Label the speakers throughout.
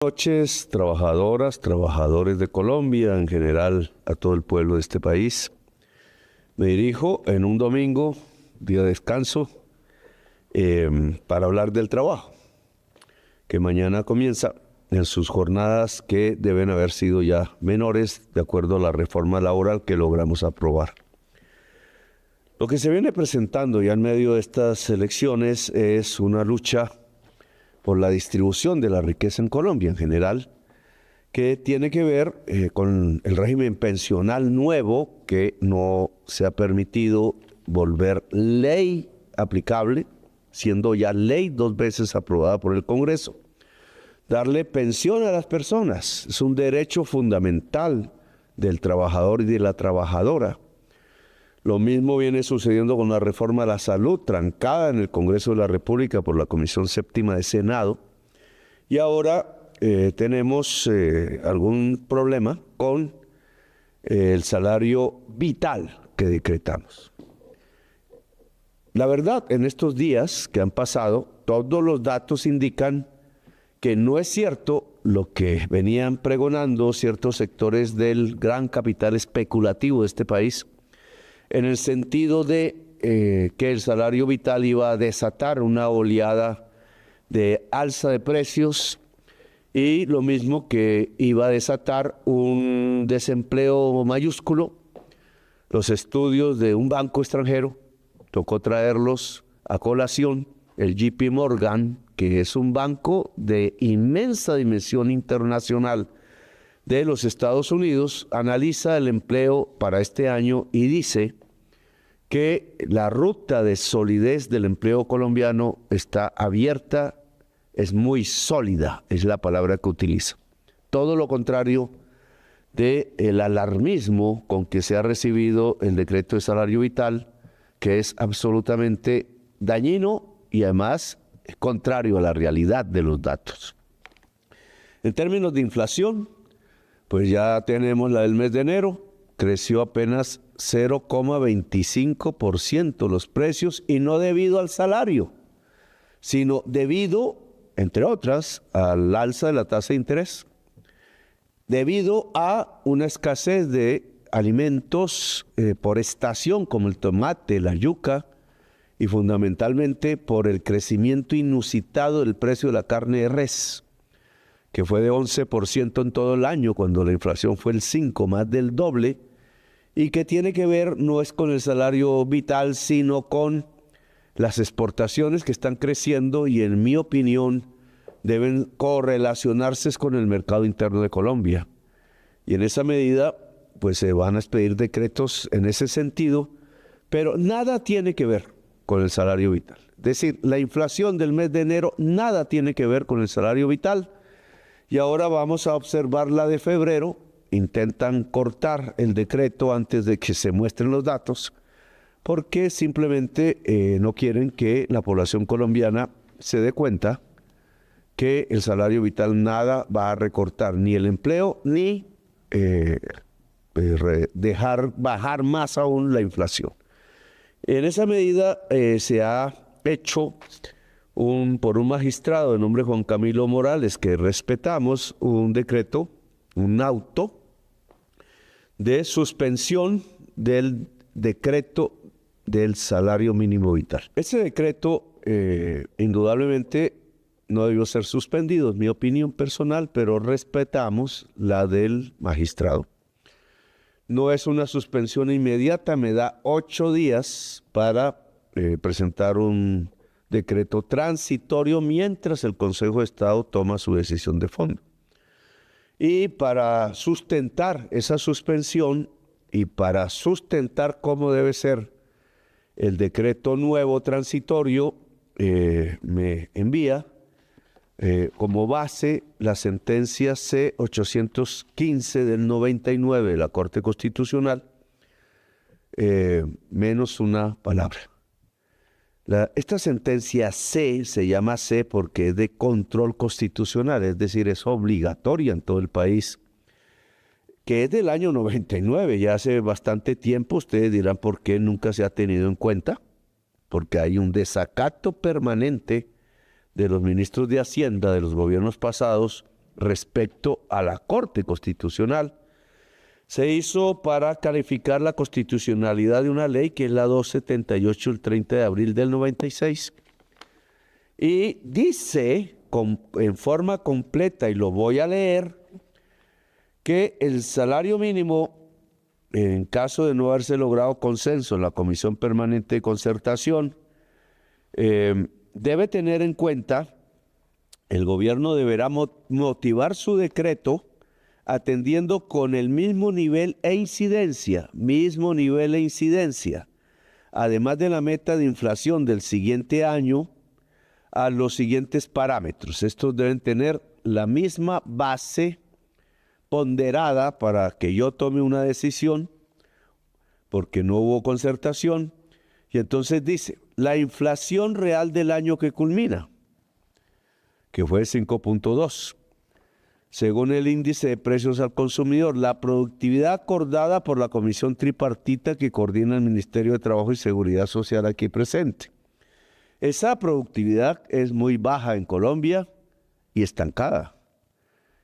Speaker 1: Noches, trabajadoras, trabajadores de Colombia, en general a todo el pueblo de este país. Me dirijo en un domingo, día de descanso, para hablar del trabajo, que mañana comienza en sus jornadas que deben haber sido ya menores de acuerdo a la reforma laboral que logramos aprobar. Lo que se viene presentando ya en medio de estas elecciones es una lucha por la distribución de la riqueza en Colombia en general, que tiene que ver con el régimen pensional nuevo que no se ha permitido volver ley aplicable, siendo ya ley 2 veces aprobada por el Congreso. Darle pensión a las personas es un derecho fundamental del trabajador y de la trabajadora. Lo mismo viene sucediendo con la reforma a la salud, trancada en el Congreso de la República por la Comisión Séptima de Senado. Y ahora tenemos algún problema con el salario vital que decretamos. La verdad, en estos días que han pasado, todos los datos indican que no es cierto lo que venían pregonando ciertos sectores del gran capital especulativo de este país, en el sentido de que el salario vital iba a desatar una oleada de alza de precios y lo mismo que iba a desatar un desempleo mayúsculo. Los estudios de un banco extranjero, tocó traerlos a colación, el JP Morgan, que es un banco de inmensa dimensión internacional de los Estados Unidos, analiza el empleo para este año y dice que la ruta de solidez del empleo colombiano está abierta, es muy sólida, es la palabra que utiliza. Todo lo contrario del alarmismo con que se ha recibido el decreto de salario vital, que es absolutamente dañino y además es contrario a la realidad de los datos. En términos de inflación, pues ya tenemos la del mes de enero, creció apenas 0,25% los precios y no debido al salario, sino debido, entre otras, al alza de la tasa de interés, debido a una escasez de alimentos por estación como el tomate, la yuca y fundamentalmente por el crecimiento inusitado del precio de la carne de res, que fue de 11% en todo el año cuando la inflación fue el 5%, más del doble, y que tiene que ver no es con el salario vital, sino con las exportaciones que están creciendo y en mi opinión deben correlacionarse con el mercado interno de Colombia. Y en esa medida, pues se van a expedir decretos en ese sentido, pero nada tiene que ver con el salario vital. Es decir, la inflación del mes de enero nada tiene que ver con el salario vital. Y ahora vamos a observar la de febrero. Intentan cortar el decreto antes de que se muestren los datos, porque simplemente no quieren que la población colombiana se dé cuenta que el salario vital nada va a recortar, ni el empleo, ni dejar bajar más aún la inflación. En esa medida se ha hecho por un magistrado de nombre Juan Camilo Morales, que respetamos, un decreto, un auto de suspensión del decreto del salario mínimo vital. Ese decreto indudablemente no debió ser suspendido, es mi opinión personal, pero respetamos la del magistrado. No es una suspensión inmediata, me da 8 días para presentar un decreto transitorio mientras el Consejo de Estado toma su decisión de fondo. Y para sustentar esa suspensión y para sustentar cómo debe ser el decreto nuevo transitorio, me envía como base la sentencia C-815 del 99 de la Corte Constitucional, menos una palabra. Esta sentencia C se llama C porque es de control constitucional, es decir, es obligatoria en todo el país, que es del año 99, ya hace bastante tiempo. Ustedes dirán por qué nunca se ha tenido en cuenta, porque hay un desacato permanente de los ministros de Hacienda de los gobiernos pasados respecto a la Corte Constitucional. Se hizo para calificar la constitucionalidad de una ley que es la 278 del 30 de abril del 96. Y dice en forma completa, y lo voy a leer, que el salario mínimo, en caso de no haberse logrado consenso en la Comisión Permanente de Concertación, debe tener en cuenta, el gobierno deberá motivar su decreto atendiendo con el mismo nivel e incidencia, además de la meta de inflación del siguiente año, a los siguientes parámetros. Estos deben tener la misma base ponderada para que yo tome una decisión, porque no hubo concertación. Y entonces dice, la inflación real del año que culmina, que fue 5.2. Según el índice de precios al consumidor, la productividad acordada por la comisión tripartita que coordina el Ministerio de Trabajo y Seguridad Social aquí presente. Esa productividad es muy baja en Colombia y estancada.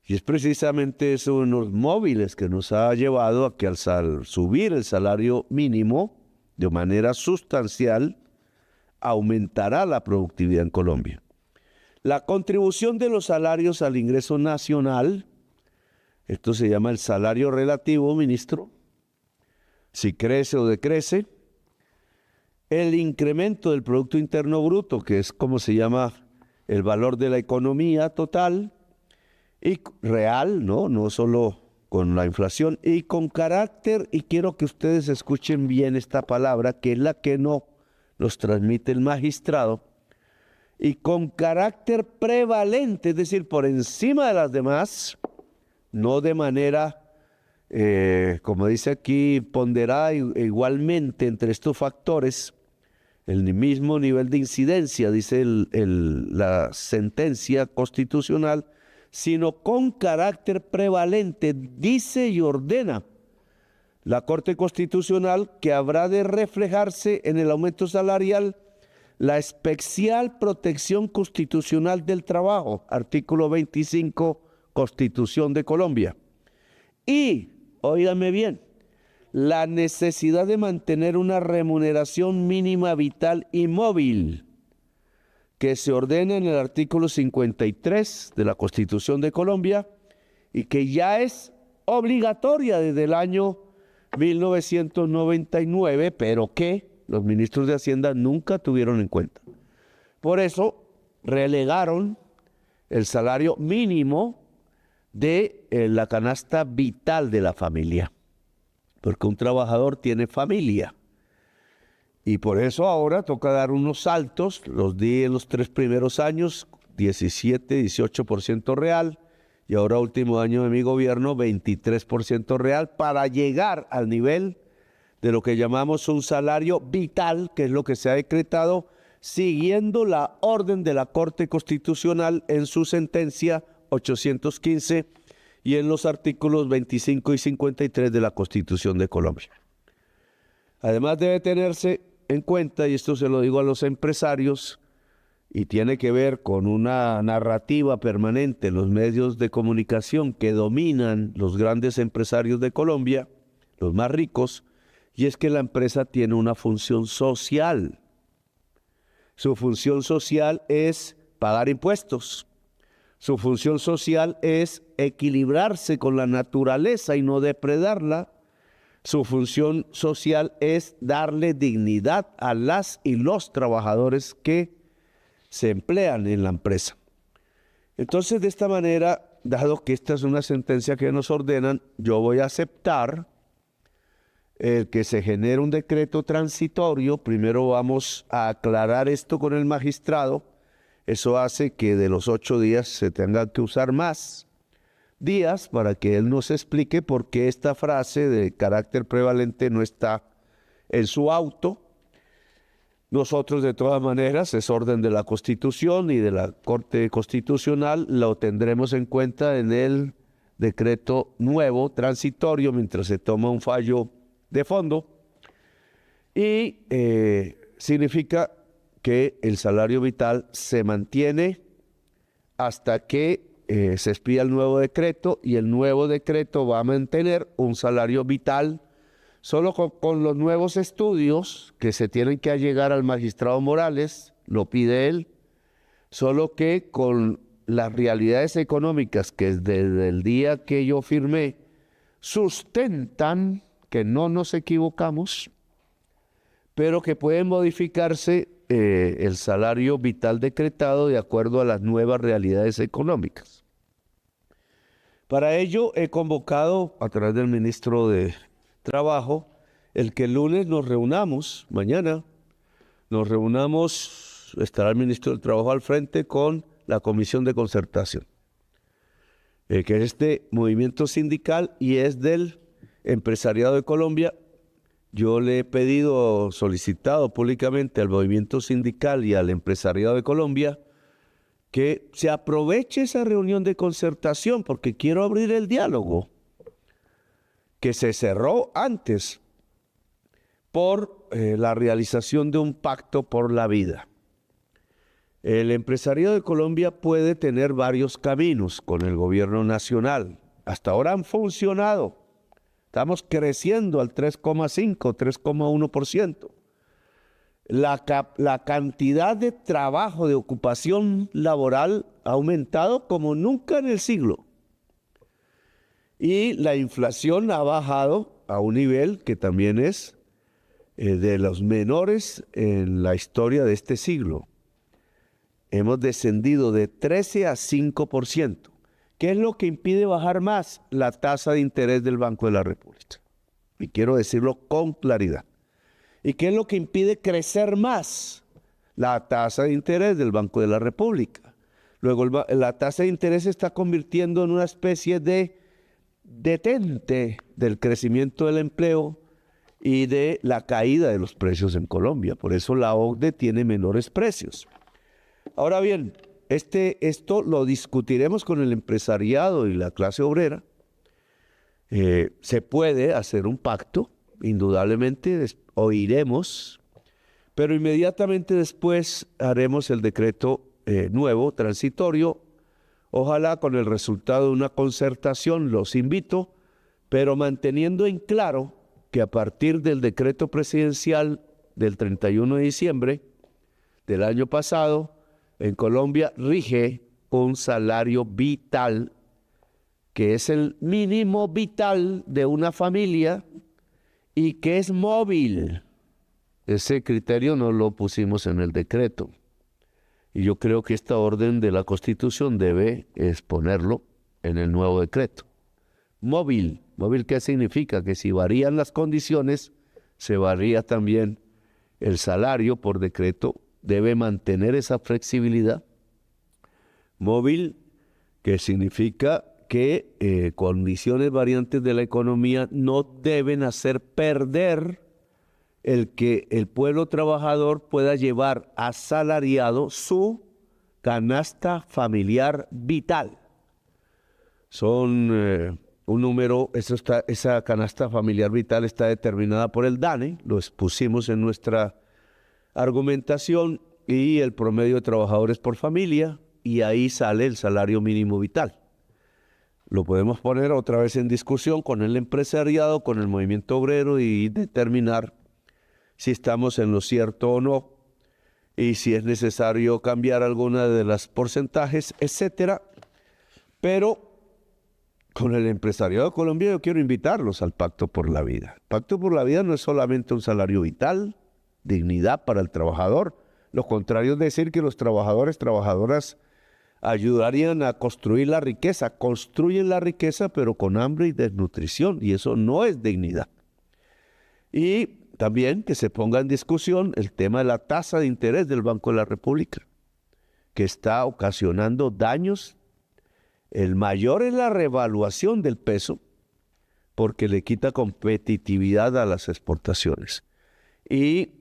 Speaker 1: Y es precisamente eso unos móviles que nos ha llevado a que al subir el salario mínimo de manera sustancial, aumentará la productividad en Colombia. La contribución de los salarios al ingreso nacional, esto se llama el salario relativo, ministro, si crece o decrece. El incremento del Producto Interno Bruto, que es como se llama el valor de la economía total, y real, no solo con la inflación, y con carácter, y quiero que ustedes escuchen bien esta palabra, que es la que nos transmite el magistrado, y con carácter prevalente, es decir, por encima de las demás, no de manera, como dice aquí, ponderada igualmente entre estos factores, el mismo nivel de incidencia, dice la sentencia constitucional, sino con carácter prevalente, dice y ordena la Corte Constitucional que habrá de reflejarse en el aumento salarial la especial protección constitucional del trabajo, artículo 25, Constitución de Colombia. Y, óigame bien, la necesidad de mantener una remuneración mínima vital y móvil que se ordena en el artículo 53 de la Constitución de Colombia y que ya es obligatoria desde el año 1999, pero que los ministros de Hacienda nunca tuvieron en cuenta. Por eso relegaron el salario mínimo de la canasta vital de la familia, porque un trabajador tiene familia. Y por eso ahora toca dar unos saltos, los di en los 3 primeros años, 17, 18% real, y ahora último año de mi gobierno, 23% real, para llegar al nivel de lo que llamamos un salario vital, que es lo que se ha decretado siguiendo la orden de la Corte Constitucional en su sentencia 815 y en los artículos 25 y 53 de la Constitución de Colombia. Además debe tenerse en cuenta, y esto se lo digo a los empresarios, y tiene que ver con una narrativa permanente en los medios de comunicación que dominan los grandes empresarios de Colombia, los más ricos, y es que la empresa tiene una función social. Su función social es pagar impuestos. Su función social es equilibrarse con la naturaleza y no depredarla. Su función social es darle dignidad a las y los trabajadores que se emplean en la empresa. Entonces, de esta manera, dado que esta es una sentencia que nos ordenan, yo voy a aceptar que se genere un decreto transitorio. Primero vamos a aclarar esto con el magistrado. Eso hace que de los 8 días se tengan que usar más días para que él nos explique por qué esta frase de carácter prevalente no está en su auto. Nosotros, de todas maneras, es orden de la Constitución y de la Corte Constitucional, lo tendremos en cuenta en el decreto nuevo, transitorio, mientras se toma un fallo de fondo, y significa que el salario vital se mantiene hasta que se expida el nuevo decreto y el nuevo decreto va a mantener un salario vital solo con los nuevos estudios que se tienen que allegar al magistrado Morales, lo pide él, solo que con las realidades económicas que desde el día que yo firmé sustentan que no nos equivocamos, pero que puede modificarse el salario vital decretado de acuerdo a las nuevas realidades económicas. Para ello he convocado a través del ministro de Trabajo el que el lunes nos reunamos, mañana nos reunamos, estará el ministro del Trabajo al frente con la Comisión de Concertación, que es este movimiento sindical y es del empresariado de Colombia. Yo le he pedido, solicitado públicamente al movimiento sindical y al empresariado de Colombia que se aproveche esa reunión de concertación porque quiero abrir el diálogo que se cerró antes por la realización de un pacto por la vida. El empresariado de Colombia puede tener varios caminos con el gobierno nacional. Hasta ahora han funcionado. Estamos creciendo al 3,5, 3,1%. La cantidad de trabajo, de ocupación laboral ha aumentado como nunca en el siglo. Y la inflación ha bajado a un nivel que también es de los menores en la historia de este siglo. Hemos descendido de 13 a 5%. ¿Qué es lo que impide bajar más? La tasa de interés del Banco de la República. Y quiero decirlo con claridad. ¿Y qué es lo que impide crecer más? La tasa de interés del Banco de la República. Luego la tasa de interés se está convirtiendo en una especie de detente del crecimiento del empleo y de la caída de los precios en Colombia. Por eso la OCDE tiene menores precios. Ahora bien, esto lo discutiremos con el empresariado y la clase obrera. Se puede hacer un pacto, indudablemente, oiremos, pero inmediatamente después haremos el decreto nuevo, transitorio, ojalá con el resultado de una concertación, los invito, pero manteniendo en claro que a partir del decreto presidencial del 31 de diciembre del año pasado, en Colombia rige un salario vital, que es el mínimo vital de una familia y que es móvil. Ese criterio no lo pusimos en el decreto. Y yo creo que esta orden de la Constitución debe exponerlo en el nuevo decreto. Móvil. ¿Móvil qué significa? Que si varían las condiciones, se varía también el salario por decreto. Debe mantener esa flexibilidad. Móvil, que significa que condiciones variantes de la economía no deben hacer perder el que el pueblo trabajador pueda llevar asalariado su canasta familiar vital. Son un número, esa canasta familiar vital está determinada por el DANE, lo expusimos en nuestra argumentación, y el promedio de trabajadores por familia, y ahí sale el salario mínimo vital. Lo podemos poner otra vez en discusión con el empresariado, con el movimiento obrero y determinar si estamos en lo cierto o no, y si es necesario cambiar alguna de las porcentajes, etcétera. Pero con el empresariado de Colombia yo quiero invitarlos al Pacto por la Vida. El Pacto por la Vida no es solamente un salario vital, dignidad para el trabajador. Lo contrario es decir que los trabajadores, trabajadoras ayudarían a construir la riqueza. Construyen la riqueza pero con hambre y desnutrición, y eso no es dignidad. Y también que se ponga en discusión el tema de la tasa de interés del Banco de la República, que está ocasionando daños. El mayor es la revaluación del peso, porque le quita competitividad a las exportaciones. Y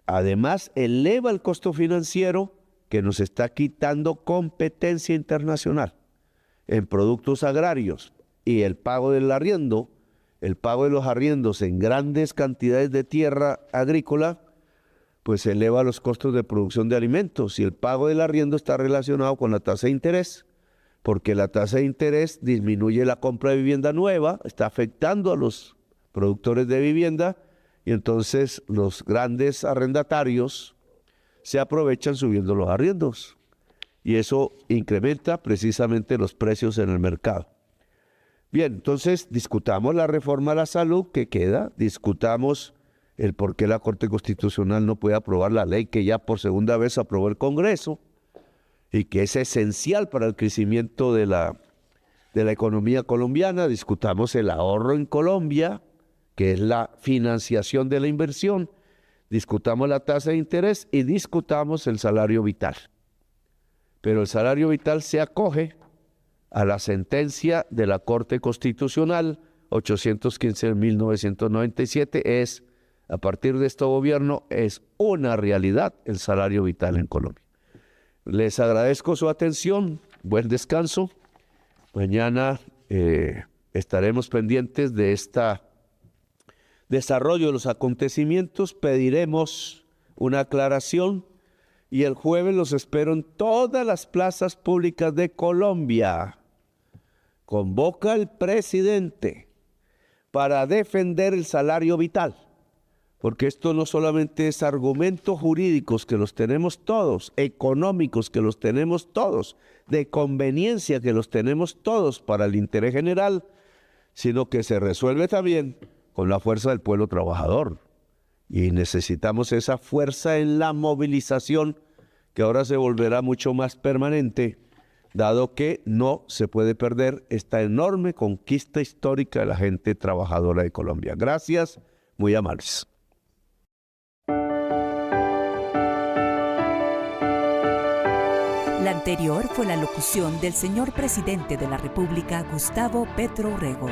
Speaker 1: además eleva el costo financiero, que nos está quitando competencia internacional en productos agrarios, y el pago del arriendo, el pago de los arriendos en grandes cantidades de tierra agrícola, pues eleva los costos de producción de alimentos, y el pago del arriendo está relacionado con la tasa de interés. porque la tasa de interés disminuye la compra de vivienda nueva, está afectando a los productores de vivienda y entonces los grandes arrendatarios se aprovechan subiendo los arriendos y eso incrementa precisamente los precios en el mercado. Bien, entonces discutamos la reforma a la salud que queda, discutamos el por qué la Corte Constitucional no puede aprobar la ley que ya por segunda vez aprobó el Congreso y que es esencial para el crecimiento de la economía colombiana. Discutamos el ahorro en Colombia, que es la financiación de la inversión. Discutamos la tasa de interés y discutamos el salario vital. Pero el salario vital se acoge a la sentencia de la Corte Constitucional 815/1997. A partir de este gobierno, es una realidad el salario vital en Colombia. Les agradezco su atención, buen descanso. Mañana estaremos pendientes de este desarrollo de los acontecimientos, pediremos una aclaración y el jueves los espero en todas las plazas públicas de Colombia. Convoca el presidente para defender el salario vital. Porque esto no solamente es argumentos jurídicos que los tenemos todos, económicos que los tenemos todos, de conveniencia que los tenemos todos para el interés general, sino que se resuelve también con la fuerza del pueblo trabajador. Y necesitamos esa fuerza en la movilización que ahora se volverá mucho más permanente, dado que no se puede perder esta enorme conquista histórica de la gente trabajadora de Colombia. Gracias, muy amables.
Speaker 2: La anterior fue la locución del señor presidente de la República, Gustavo Petro Urrego.